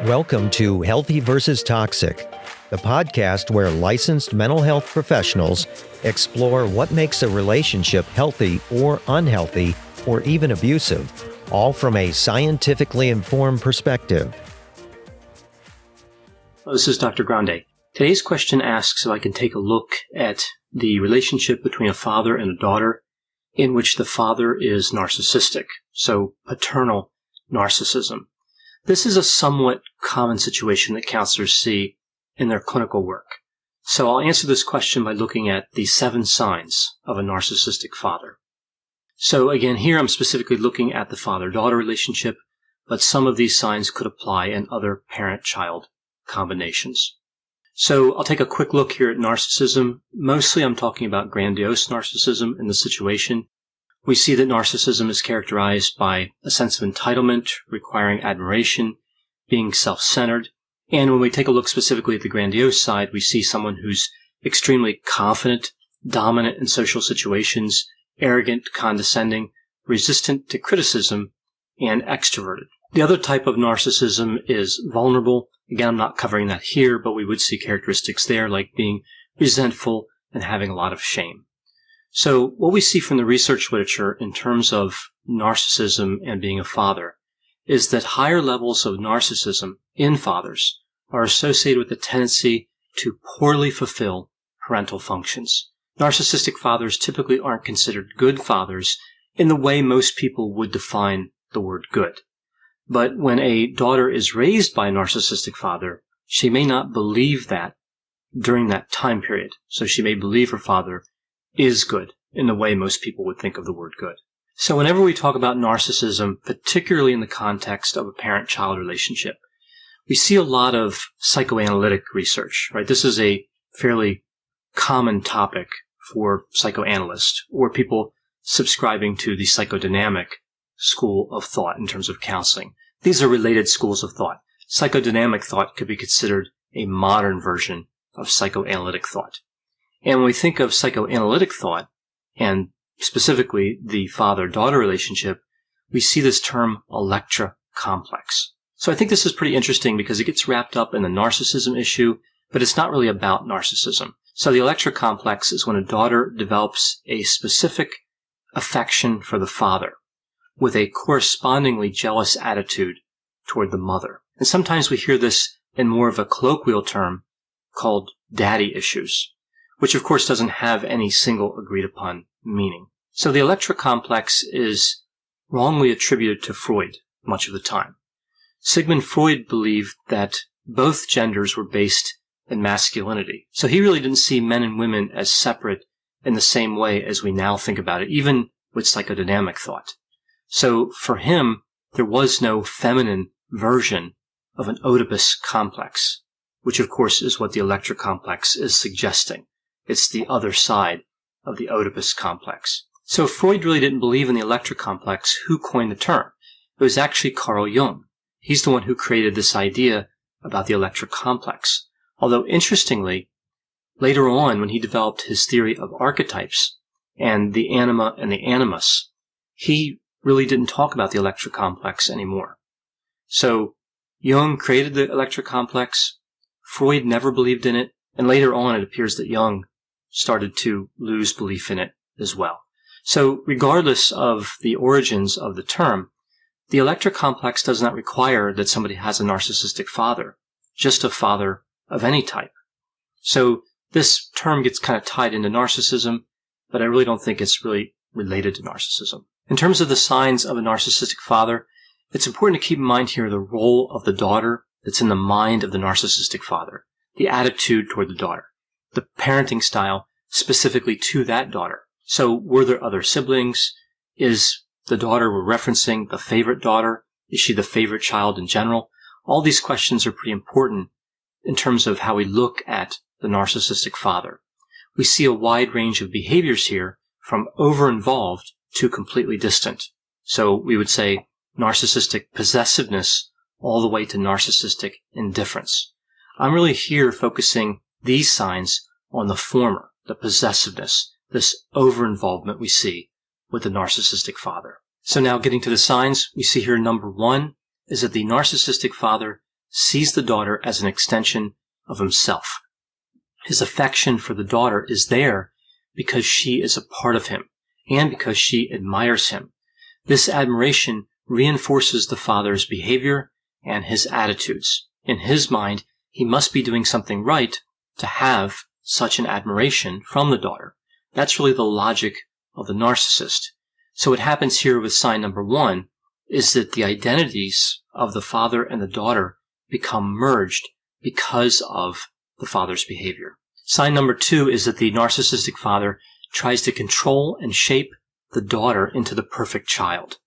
Welcome to Healthy versus Toxic, the podcast where licensed mental health professionals explore what makes a relationship healthy or unhealthy or even abusive, all from a scientifically informed perspective. This is Dr. Grande. Today's question asks if I can take a look at the relationship between a father and a daughter in which the father is narcissistic, so paternal narcissism. This is a somewhat common situation that counselors see in their clinical work. So I'll answer this question by looking at the 7 signs of a narcissistic father. So again, here I'm specifically looking at the father-daughter relationship, but some of these signs could apply in other parent-child combinations. So I'll take a quick look here at narcissism. Mostly I'm talking about grandiose narcissism in the situation. We see that narcissism is characterized by a sense of entitlement, requiring admiration, being self-centered. And when we take a look specifically at the grandiose side, we see someone who's extremely confident, dominant in social situations, arrogant, condescending, resistant to criticism, and extroverted. The other type of narcissism is vulnerable. Again, I'm not covering that here, but we would see characteristics there like being resentful and having a lot of shame. So what we see from the research literature in terms of narcissism and being a father is that higher levels of narcissism in fathers are associated with the tendency to poorly fulfill parental functions. Narcissistic fathers typically aren't considered good fathers in the way most people would define the word good. But when a daughter is raised by a narcissistic father, she may not believe that during that time period. So she may believe her father is good in the way most people would think of the word good. So whenever we talk about narcissism, particularly in the context of a parent-child relationship, we see a lot of psychoanalytic research, right? This is a fairly common topic for psychoanalysts or people subscribing to the psychodynamic school of thought in terms of counseling. These are related schools of thought. Psychodynamic thought could be considered a modern version of psychoanalytic thought. And when we think of psychoanalytic thought, and specifically the father-daughter relationship, we see this term Electra complex. So I think this is pretty interesting because it gets wrapped up in the narcissism issue, but it's not really about narcissism. So the Electra complex is when a daughter develops a specific affection for the father with a correspondingly jealous attitude toward the mother. And sometimes we hear this in more of a colloquial term called daddy issues, which of course doesn't have any single agreed upon meaning. So the Electra complex is wrongly attributed to Freud much of the time. Sigmund Freud believed that both genders were based in masculinity. So he really didn't see men and women as separate in the same way as we now think about it, even with psychodynamic thought. So for him, there was no feminine version of an Oedipus complex, which of course is what the Electra complex is suggesting. It's the other side of the Oedipus complex. So if Freud really didn't believe in the Electra complex, who coined the term? It was actually Carl Jung. He's the one who created this idea about the Electra complex. Although interestingly, later on when he developed his theory of archetypes and the anima and the animus, he really didn't talk about the Electra complex anymore. So Jung created the Electra complex. Freud never believed in it. And later on, it appears that Jung started to lose belief in it as well. So regardless of the origins of the term, the Electra complex does not require that somebody has a narcissistic father, just a father of any type. So this term gets kind of tied into narcissism, but I really don't think it's really related to narcissism. In terms of the signs of a narcissistic father, it's important to keep in mind here the role of the daughter that's in the mind of the narcissistic father, the attitude toward the daughter, the parenting style specifically to that daughter. So were there other siblings? Is the daughter we're referencing the favorite daughter? Is she the favorite child in general? All these questions are pretty important in terms of how we look at the narcissistic father. We see a wide range of behaviors here from over-involved to completely distant. So we would say narcissistic possessiveness all the way to narcissistic indifference. I'm really here focusing these signs on the former, the possessiveness, this over-involvement we see with the narcissistic father. So now getting to the signs, we see here number 1 is that the narcissistic father sees the daughter as an extension of himself. His affection for the daughter is there because she is a part of him and because she admires him. This admiration reinforces the father's behavior and his attitudes. In his mind, he must be doing something right to have such an admiration from the daughter. That's really the logic of the narcissist. So what happens here with sign number 1 is that the identities of the father and the daughter become merged because of the father's behavior. Sign number 2 is that the narcissistic father tries to control and shape the daughter into the perfect child.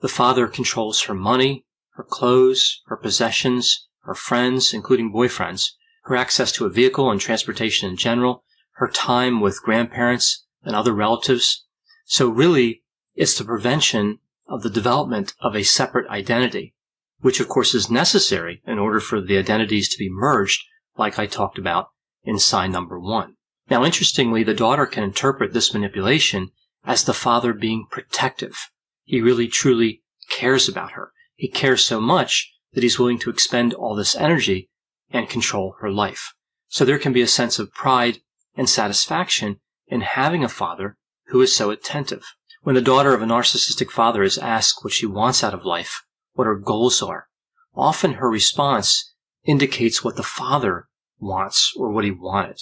The father controls her money, her clothes, her possessions, her friends, including boyfriends, her access to a vehicle and transportation in general, her time with grandparents and other relatives. So really, it's the prevention of the development of a separate identity, which of course is necessary in order for the identities to be merged, like I talked about in sign number 1. Now, interestingly, the daughter can interpret this manipulation as the father being protective. He really, truly cares about her. He cares so much that he's willing to expend all this energy and control her life. So there can be a sense of pride and satisfaction in having a father who is so attentive. When the daughter of a narcissistic father is asked what she wants out of life, what her goals are, often her response indicates what the father wants or what he wanted,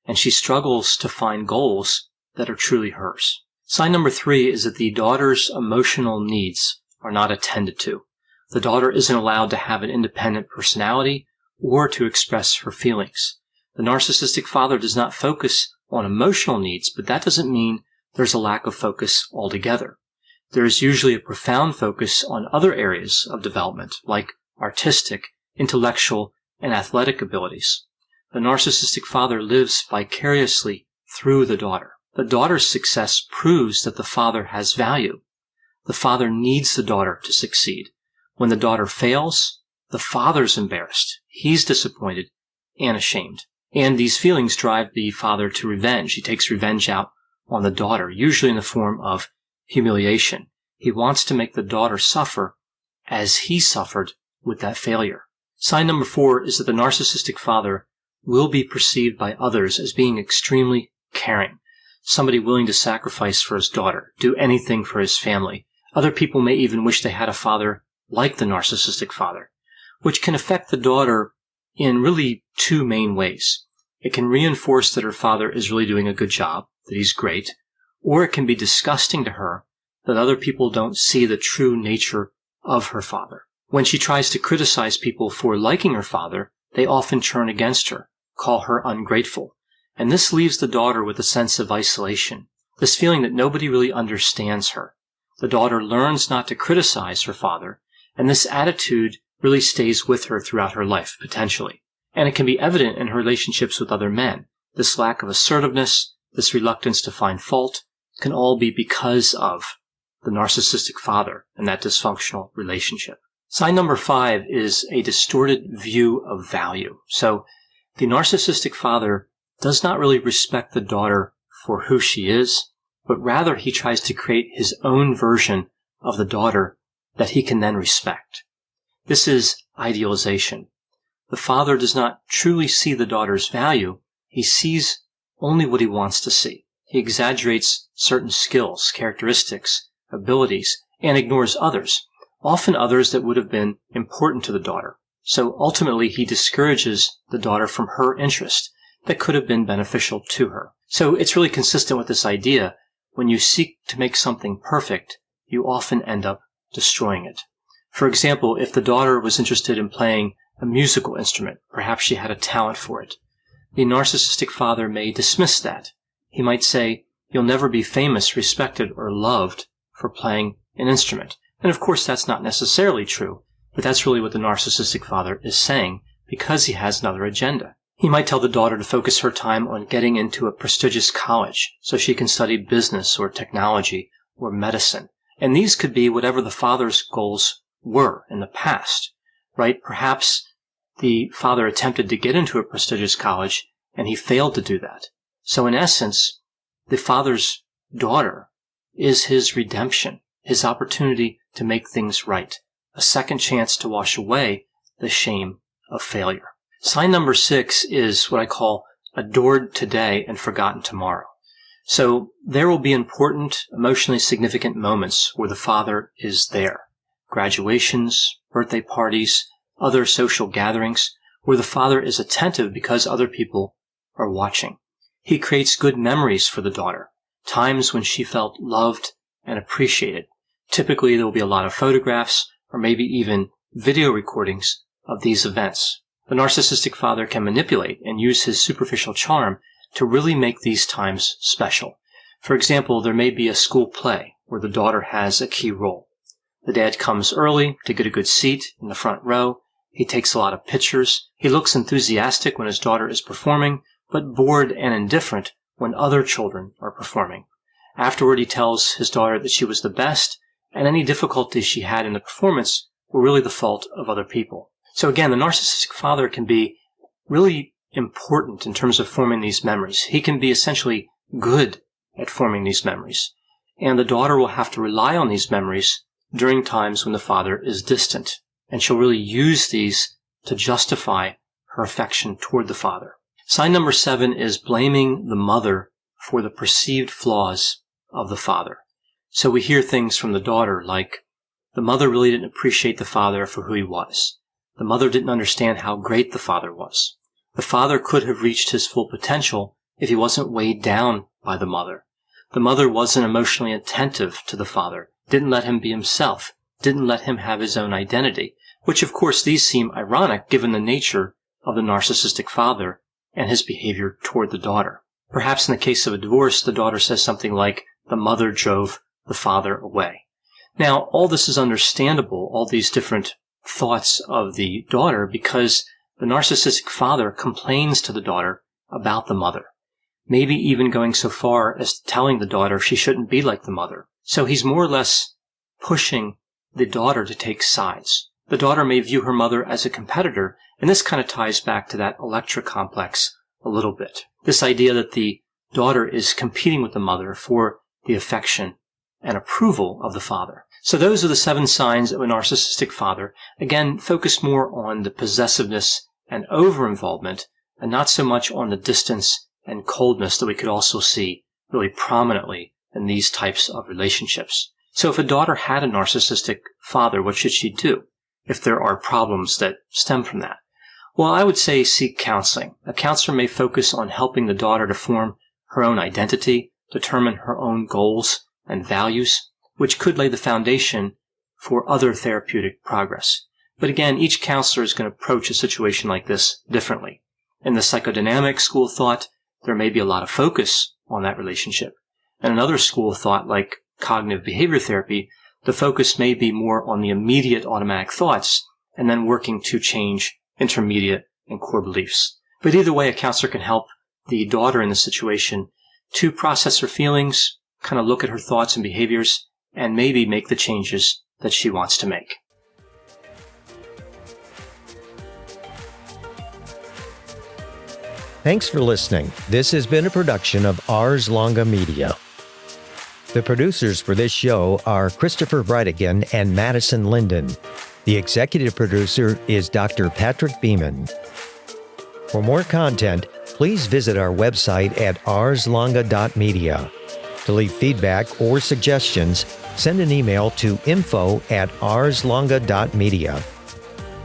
and she struggles to find goals that are truly hers. Sign number 3 is that the daughter's emotional needs are not attended to. The daughter isn't allowed to have an independent personality or to express her feelings. The narcissistic father does not focus on emotional needs, but that doesn't mean there's a lack of focus altogether. There is usually a profound focus on other areas of development, like artistic, intellectual, and athletic abilities. The narcissistic father lives vicariously through the daughter. The daughter's success proves that the father has value. The father needs the daughter to succeed. When the daughter fails, the father's embarrassed. He's disappointed and ashamed. And these feelings drive the father to revenge. He takes revenge out on the daughter, usually in the form of humiliation. He wants to make the daughter suffer as he suffered with that failure. Sign number 4 is that the narcissistic father will be perceived by others as being extremely caring, somebody willing to sacrifice for his daughter, do anything for his family. Other people may even wish they had a father like the narcissistic father, which can affect the daughter in really 2 main ways. It can reinforce that her father is really doing a good job, that he's great, or it can be disgusting to her that other people don't see the true nature of her father. When she tries to criticize people for liking her father, they often turn against her, call her ungrateful, and this leaves the daughter with a sense of isolation, this feeling that nobody really understands her. The daughter learns not to criticize her father, and this attitude really stays with her throughout her life, potentially. And it can be evident in her relationships with other men. This lack of assertiveness, this reluctance to find fault, can all be because of the narcissistic father and that dysfunctional relationship. Sign number 5 is a distorted view of value. So the narcissistic father does not really respect the daughter for who she is, but rather he tries to create his own version of the daughter that he can then respect. This is idealization. The father does not truly see the daughter's value. He sees only what he wants to see. He exaggerates certain skills, characteristics, abilities, and ignores others, often others that would have been important to the daughter. So ultimately, he discourages the daughter from her interest that could have been beneficial to her. So it's really consistent with this idea. When you seek to make something perfect, you often end up destroying it. For example, if the daughter was interested in playing a musical instrument, perhaps she had a talent for it, the narcissistic father may dismiss that. He might say, "You'll never be famous, respected, or loved for playing an instrument." And of course, that's not necessarily true, but that's really what the narcissistic father is saying because he has another agenda. He might tell the daughter to focus her time on getting into a prestigious college so she can study business or technology or medicine. And these could be whatever the father's goals were in the past, right? Perhaps the father attempted to get into a prestigious college and he failed to do that. So in essence, the father's daughter is his redemption, his opportunity to make things right, a second chance to wash away the shame of failure. Sign number 6 is what I call adored today and forgotten tomorrow. So there will be important, emotionally significant moments where the father is there. Graduations, birthday parties, other social gatherings, where the father is attentive because other people are watching. He creates good memories for the daughter, times when she felt loved and appreciated. Typically, there will be a lot of photographs or maybe even video recordings of these events. The narcissistic father can manipulate and use his superficial charm to really make these times special. For example, there may be a school play where the daughter has a key role. The dad comes early to get a good seat in the front row. He takes a lot of pictures. He looks enthusiastic when his daughter is performing, but bored and indifferent when other children are performing. Afterward, he tells his daughter that she was the best, and any difficulties she had in the performance were really the fault of other people. So again, the narcissistic father can be really important in terms of forming these memories. He can be essentially good at forming these memories. And the daughter will have to rely on these memories during times when the father is distant. And she'll really use these to justify her affection toward the father. Sign number 7 is blaming the mother for the perceived flaws of the father. So we hear things from the daughter like, the mother really didn't appreciate the father for who he was. The mother didn't understand how great the father was. The father could have reached his full potential if he wasn't weighed down by the mother. The mother wasn't emotionally attentive to the father, didn't let him be himself, didn't let him have his own identity, which of course these seem ironic given the nature of the narcissistic father and his behavior toward the daughter. Perhaps in the case of a divorce, the daughter says something like, the mother drove the father away. Now, all this is understandable, all these different thoughts of the daughter, because the narcissistic father complains to the daughter about the mother, maybe even going so far as telling the daughter she shouldn't be like the mother. So he's more or less pushing the daughter to take sides. The daughter may view her mother as a competitor, and this kind of ties back to that Electra complex a little bit. This idea that the daughter is competing with the mother for the affection and approval of the father. So those are the 7 signs of a narcissistic father. Again, focus more on the possessiveness and over-involvement, and not so much on the distance and coldness that we could also see really prominently in these types of relationships. So if a daughter had a narcissistic father, what should she do if there are problems that stem from that? Well, I would say seek counseling. A counselor may focus on helping the daughter to form her own identity, determine her own goals and values, which could lay the foundation for other therapeutic progress. But again, each counselor is going to approach a situation like this differently. In the psychodynamic school of thought, there may be a lot of focus on that relationship. In another school of thought, like cognitive behavior therapy, the focus may be more on the immediate automatic thoughts and then working to change intermediate and core beliefs. But either way, a counselor can help the daughter in the situation to process her feelings, kind of look at her thoughts and behaviors, and maybe make the changes that she wants to make. Thanks for listening. This has been a production of Ars Longa Media. The producers for this show are Christopher Breitigan and Madison Linden. The executive producer is Dr. Patrick Beeman. For more content, please visit our website at arslonga.media. To leave feedback or suggestions, send an email to info@arslonga.media.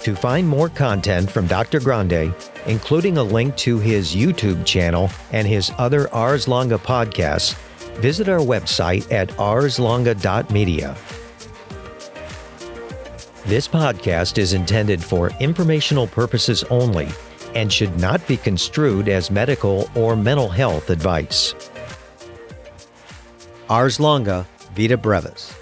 To find more content from Dr. Grande, including a link to his YouTube channel and his other Ars Longa podcasts, visit our website at arslonga.media. This podcast is intended for informational purposes only and should not be construed as medical or mental health advice. Ars Longa, Vita Brevis.